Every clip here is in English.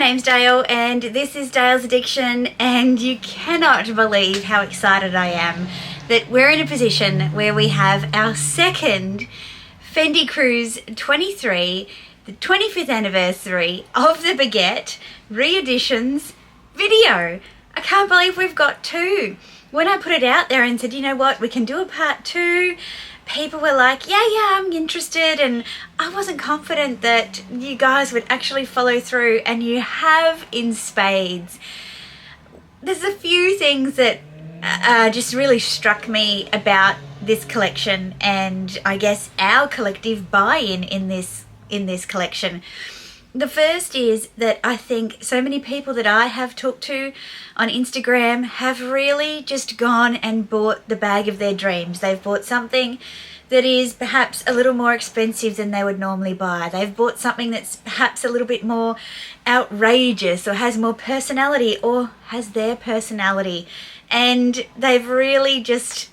name's Dale and this is Dale's Addiction, and you cannot believe how excited I am that we're in a position where we have our second Fendi Cruise 23, the 25th anniversary of the Baguette re-editions video. I can't believe we've got two. When I put it out there and said, you know what, we can do a part two, people were like, yeah, I'm interested, and I wasn't confident that you guys would actually follow through, and you have in spades. There's a few things that just really struck me about this collection, and I guess our collective buy-in in this collection. The first is that I think so many people that I have talked to on Instagram have really just gone and bought the bag of their dreams. They've bought something that is perhaps a little more expensive than they would normally buy. They've bought something that's perhaps a little bit more outrageous or has more personality or has their personality. And they've really just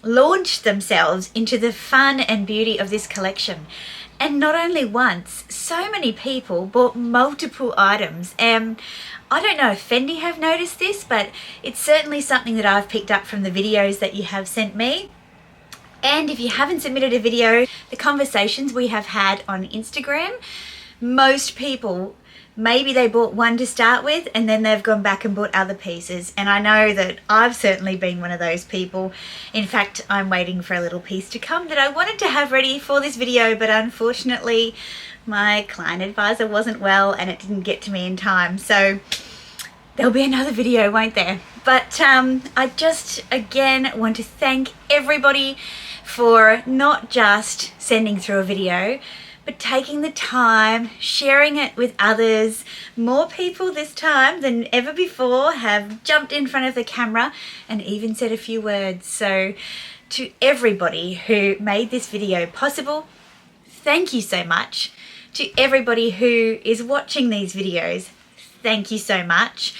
launched themselves into the fun and beauty of this collection. And not only once, so many people bought multiple items. I don't know if Fendi have noticed this, but it's certainly something that I've picked up from the videos that you have sent me. And if you haven't submitted a video, the conversations we have had on Instagram, most people, maybe they bought one to start with and then they've gone back and bought other pieces. And I know that I've certainly been one of those people. In fact, I'm waiting for a little piece to come that I wanted to have ready for this video, but unfortunately my client advisor wasn't well and it didn't get to me in time. So there'll be another video, won't there? But I just again want to thank everybody for not just sending through a video, but taking the time, sharing it with others. More people this time than ever before have jumped in front of the camera and even said a few words. So to everybody who made this video possible, thank you so much. To everybody who is watching these videos, thank you so much.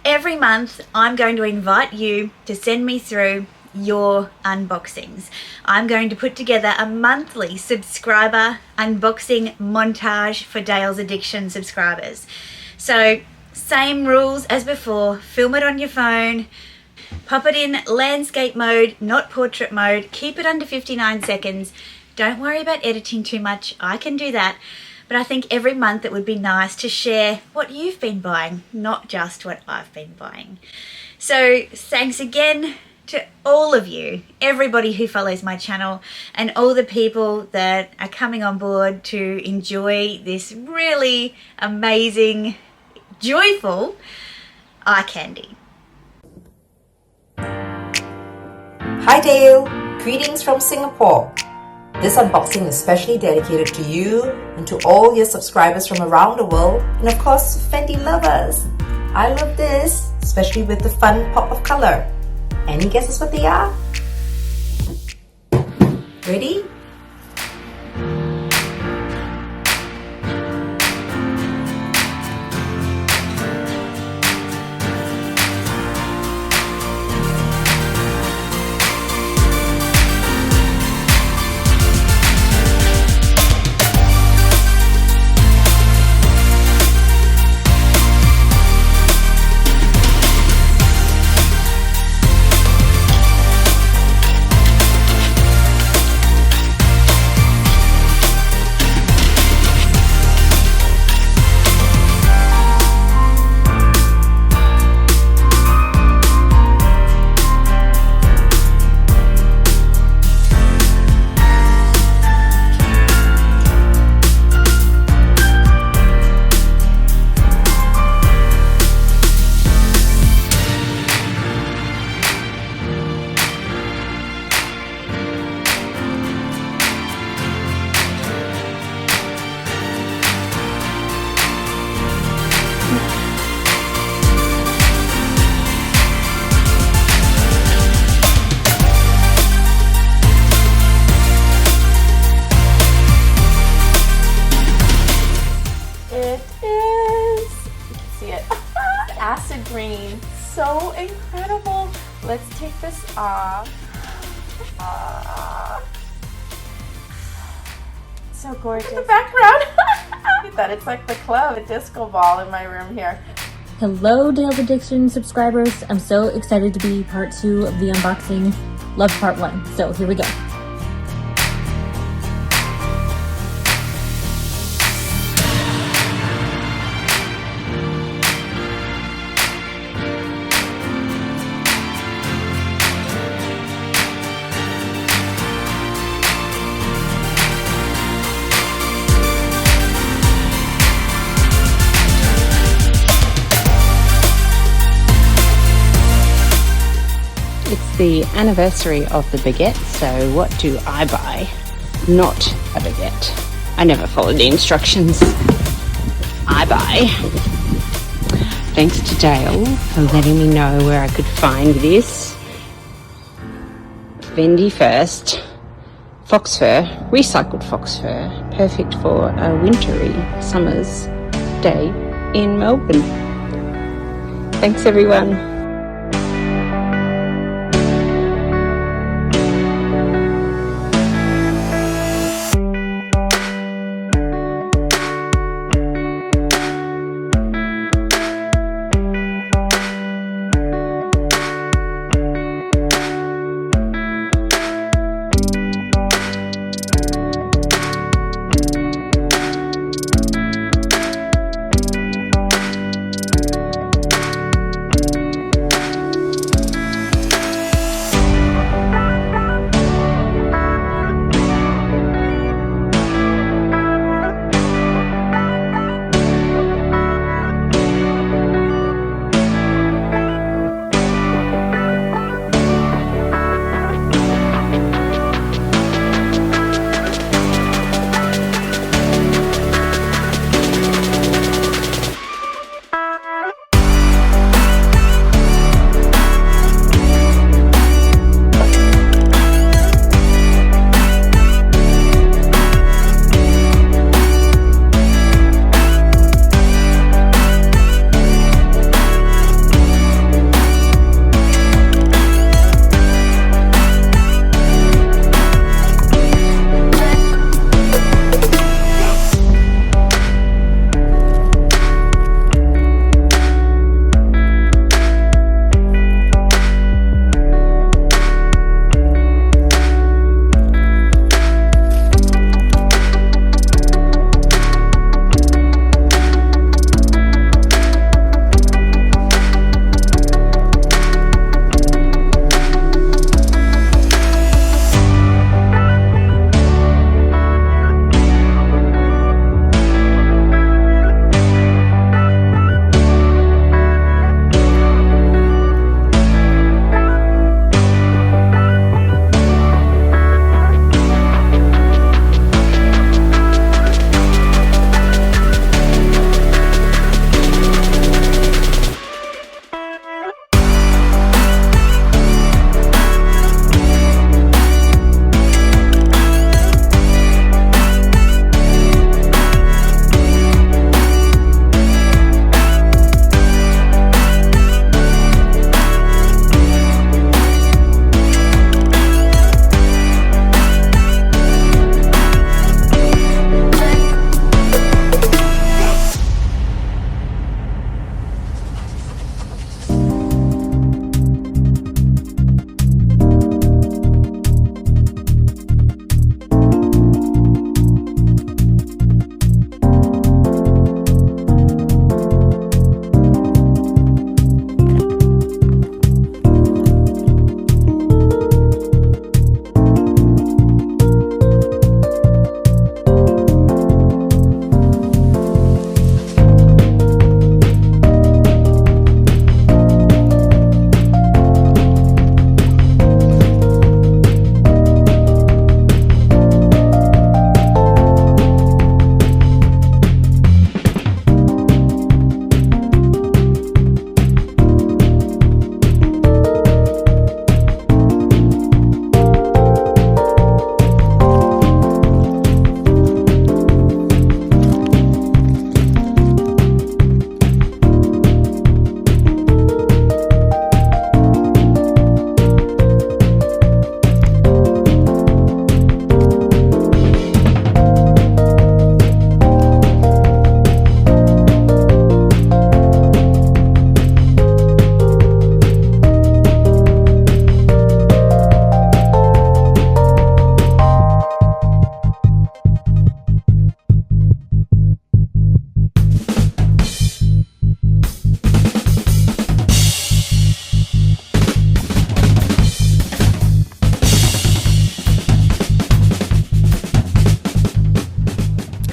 Every month I'm going to invite you to send me through your unboxings. I'm going to put together a monthly subscriber unboxing montage for Dale's Addiction subscribers. So same rules as before, film it on your phone, pop it in landscape mode, not portrait mode, keep it under 59 seconds. Don't worry about editing too much, I can do that. But I think every month it would be nice to share what you've been buying, not just what I've been buying. So thanks again to all of you, everybody who follows my channel, and all the people that are coming on board to enjoy this really amazing, joyful eye candy. Hi Dale, greetings from Singapore. This unboxing is specially dedicated to you and to all your subscribers from around the world, and of course Fendi lovers. I love this, especially with the fun pop of color. Any guesses what they are? Ready? acid green. So incredible. Let's take this off. So gorgeous. Look at the background. Look at that. It's like the club, a disco ball in my room here. Hello, Dale's Addiction subscribers. I'm so excited to be part 2 of the unboxing. Love part 1. So here we go. It's the anniversary of the baguette, so what do I buy? Not a baguette. I never follow the instructions. I buy. Thanks to Dale for letting me know where I could find this. Fendi first. Fox fur, recycled fox fur, perfect for a wintry summer's day in Melbourne. Thanks everyone.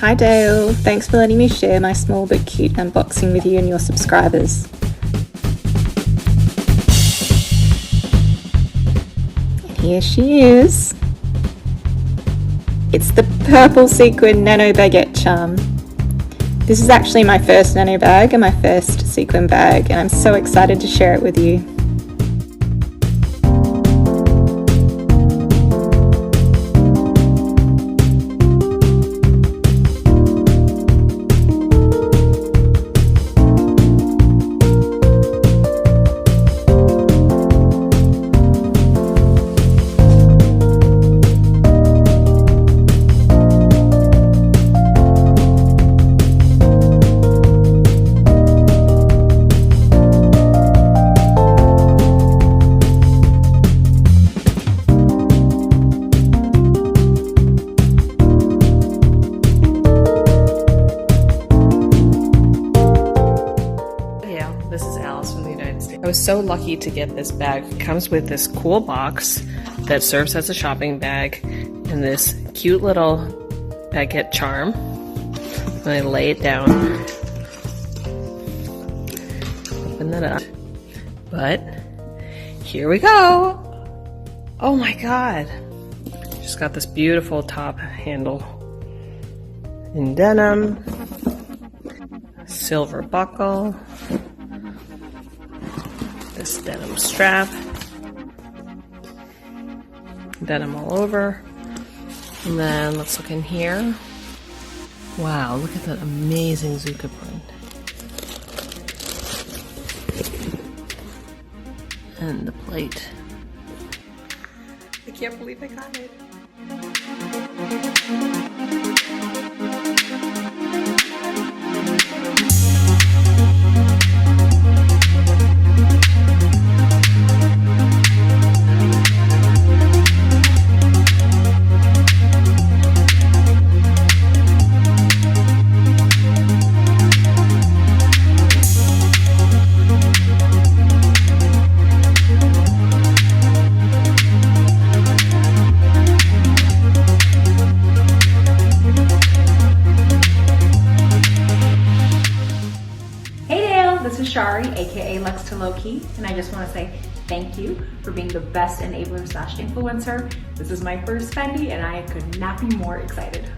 Hi Dale, thanks for letting me share my small but cute unboxing with you and your subscribers. And here she is. It's the purple sequin nano baguette charm. This is actually my first nano bag and my first sequin bag, and I'm so excited to share it with you. I was so lucky to get this bag. It comes with this cool box that serves as a shopping bag and this cute little baguette charm. And I lay it down. Open that up. But here we go. Oh my god. Just got this beautiful top handle in denim. Silver buckle. This denim strap, denim all over, and then let's look in here. Wow, look at that amazing Zuka print. And the plate. I can't believe I got it. This is Shari, aka Lex to Low-Key, and I just want to say thank you for being the best enabler / influencer. This is my first Fendi, and I could not be more excited.